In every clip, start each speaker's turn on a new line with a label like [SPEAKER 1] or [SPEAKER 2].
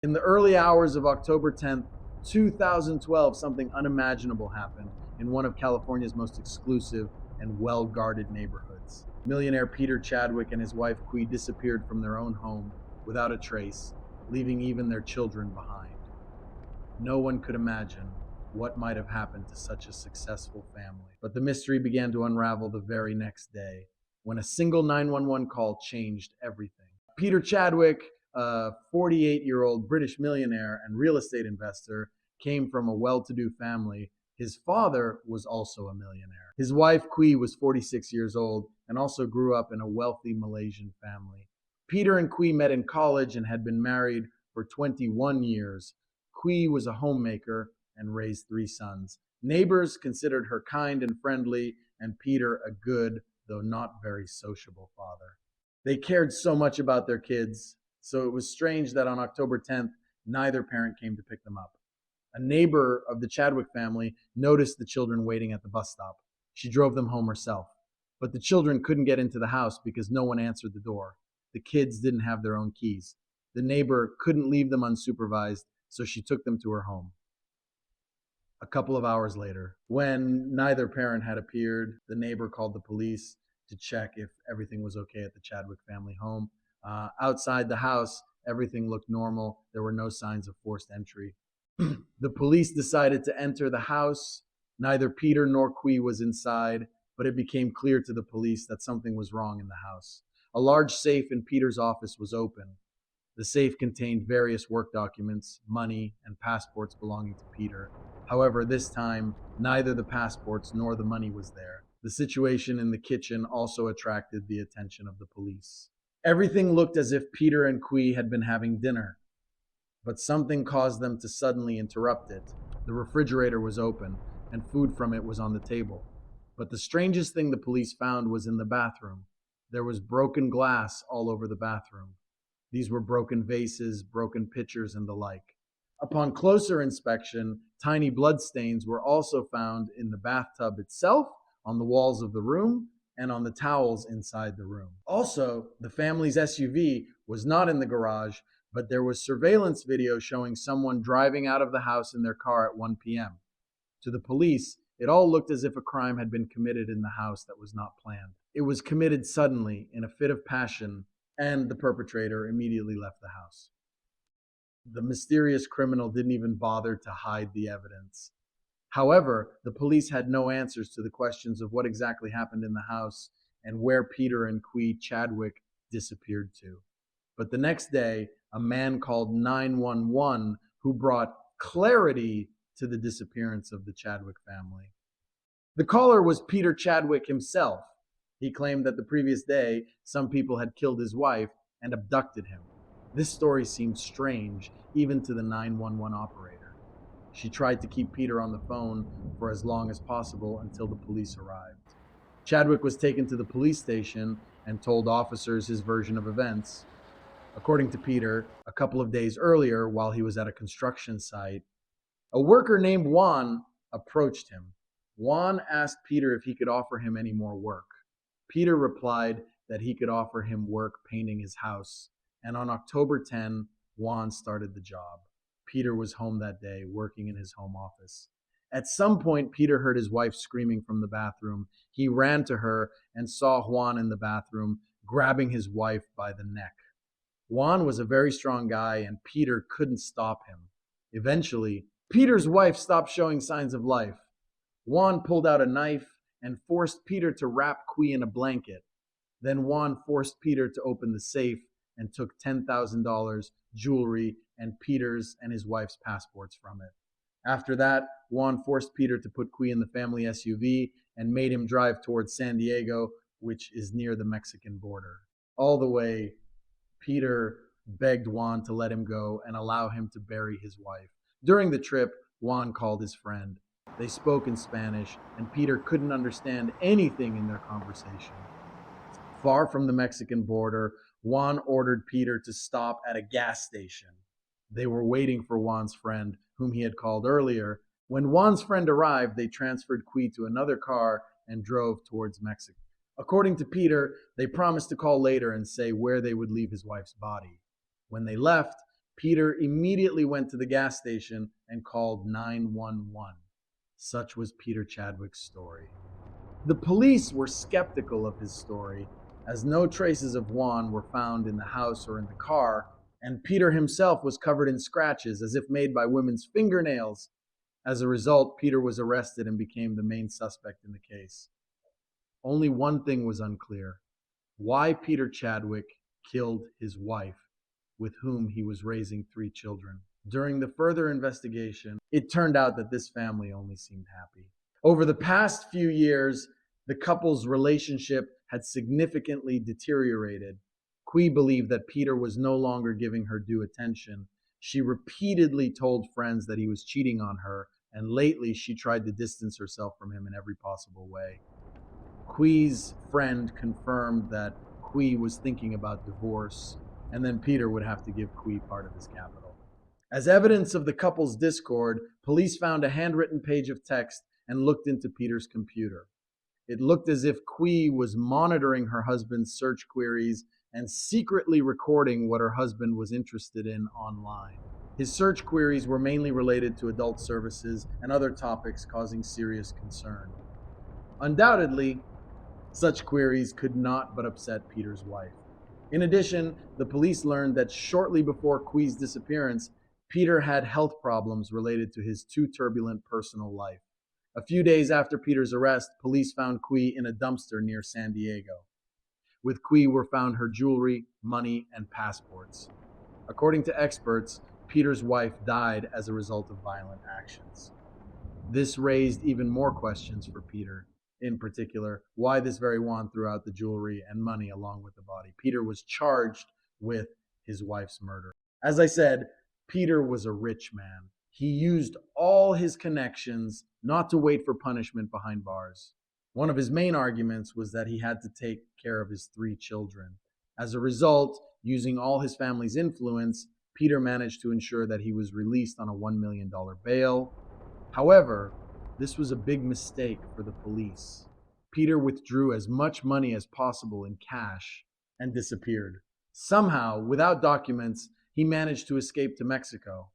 [SPEAKER 1] In the early hours of October 10th, 2012, something unimaginable happened in one of California's most exclusive and well-guarded neighborhoods. Millionaire Peter Chadwick and his wife Qui disappeared from their own home without a trace, leaving even their children behind. No one could imagine what might have happened to such a successful family. But the mystery began to unravel the very next day when a single 911 call changed everything. Peter Chadwick, a 48-year-old British millionaire and real estate investor, came from a well-to-do family. His father was also a millionaire. His wife, Qui, was 46 years old and also grew up in a wealthy Malaysian family. Peter and Qui met in college and had been married for 21 years. Qui was a homemaker and raised 3 sons. Neighbors considered her kind and friendly, and Peter a good, though not very sociable father. They cared so much about their kids, so it was strange that on October 10th, neither parent came to pick them up. A neighbor of the Chadwick family noticed the children waiting at the bus stop. She drove them home herself. But the children couldn't get into the house because no one answered the door. The kids didn't have their own keys. The neighbor couldn't leave them unsupervised, so she took them to her home. A couple of hours later, when neither parent had appeared, the neighbor called the police to check if everything was okay at the Chadwick family home. Outside the house, everything looked normal. There were no signs of forced entry. The police decided to enter the house. Neither Peter nor Qui was inside, but it became clear to the police that something was wrong in the house. A large safe in Peter's office was open. The safe contained various work documents, money, and passports belonging to Peter. However, this time, neither the passports nor the money was there. The situation in the kitchen also attracted the attention of the police. Everything looked as if Peter and Qui had been having dinner, but something caused them to suddenly interrupt it. The refrigerator was open, and food from it was on the table. But the strangest thing the police found was in the bathroom. There was broken glass all over the bathroom. These were broken vases, broken pitchers, and the like. Upon closer inspection, tiny bloodstains were also found in the bathtub itself, on the walls of the room, and on the towels inside the room. Also, the family's SUV was not in the garage, but there was surveillance video showing someone driving out of the house in their car at 1 p.m. To the police, it all looked as if a crime had been committed in the house that was not planned. It was committed suddenly, in a fit of passion, and the perpetrator immediately left the house. The mysterious criminal didn't even bother to hide the evidence. However, the police had no answers to the questions of what exactly happened in the house and where Peter and Qui Chadwick disappeared to. But the next day, a man called 911 who brought clarity to the disappearance of the Chadwick family. The caller was Peter Chadwick himself. He claimed that the previous day, some people had killed his wife and abducted him. This story seemed strange, even to the 911 operator. She tried to keep Peter on the phone for as long as possible until the police arrived. Chadwick was taken to the police station and told officers his version of events. According to Peter, a couple of days earlier, while he was at a construction site, a worker named Juan approached him. Juan asked Peter if he could offer him any more work. Peter replied that he could offer him work painting his house, and on October 10, Juan started the job. Peter was home that day, working in his home office. At some point, Peter heard his wife screaming from the bathroom. He ran to her and saw Juan in the bathroom, grabbing his wife by the neck. Juan was a very strong guy, and Peter couldn't stop him. Eventually, Peter's wife stopped showing signs of life. Juan pulled out a knife and forced Peter to wrap Qui in a blanket. Then Juan forced Peter to open the safe and took $10,000, jewelry, and Peter's and his wife's passports from it. After that, Juan forced Peter to put Qui in the family SUV and made him drive towards San Diego, which is near the Mexican border. All the way, Peter begged Juan to let him go and allow him to bury his wife. During the trip, Juan called his friend. They spoke in Spanish, and Peter couldn't understand anything in their conversation. Far from the Mexican border, Juan ordered Peter to stop at a gas station. They were waiting for Juan's friend, whom he had called earlier. When Juan's friend arrived, they transferred Qui to another car and drove towards Mexico. According to Peter, they promised to call later and say where they would leave his wife's body. When they left, Peter immediately went to the gas station and called 911. Such was Peter Chadwick's story. The police were skeptical of his story, as no traces of Juan were found in the house or in the car, and Peter himself was covered in scratches as if made by women's fingernails. As a result, Peter was arrested and became the main suspect in the case. Only one thing was unclear: why Peter Chadwick killed his wife, with whom he was raising 3 children. During the further investigation, it turned out that this family only seemed happy. Over the past few years, the couple's relationship had significantly deteriorated. Qui believed that Peter was no longer giving her due attention. She repeatedly told friends that he was cheating on her, and lately she tried to distance herself from him in every possible way. Qui's friend confirmed that Qui was thinking about divorce, and then Peter would have to give Qui part of his capital. As evidence of the couple's discord, police found a handwritten page of text and looked into Peter's computer. It looked as if Qui was monitoring her husband's search queries and secretly recording what her husband was interested in online. His search queries were mainly related to adult services and other topics causing serious concern. Undoubtedly, such queries could not but upset Peter's wife. In addition, the police learned that shortly before Qui's disappearance, Peter had health problems related to his too turbulent personal life. A few days after Peter's arrest, police found Qui in a dumpster near San Diego. With Qui were found her jewelry, money, and passports. According to experts, Peter's wife died as a result of violent actions. This raised even more questions for Peter. In particular, why this very Juan threw out the jewelry and money along with the body. Peter was charged with his wife's murder. As I said, Peter was a rich man. He used all his connections not to wait for punishment behind bars. One of his main arguments was that he had to take care of his 3 children. As a result, using all his family's influence, Peter managed to ensure that he was released on a $1 million bail. However, this was a big mistake for the police. Peter withdrew as much money as possible in cash and disappeared. Somehow, without documents, he managed to escape to Mexico.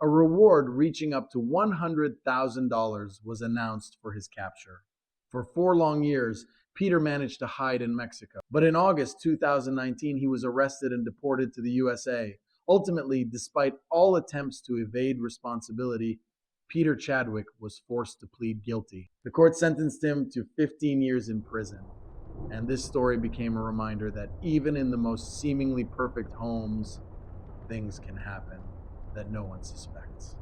[SPEAKER 1] A reward reaching up to $100,000 was announced for his capture. For 4 long years, Peter managed to hide in Mexico. But in August 2019, he was arrested and deported to the USA. Ultimately, despite all attempts to evade responsibility, Peter Chadwick was forced to plead guilty. The court sentenced him to 15 years in prison. And this story became a reminder that even in the most seemingly perfect homes, things can happen that no one suspects.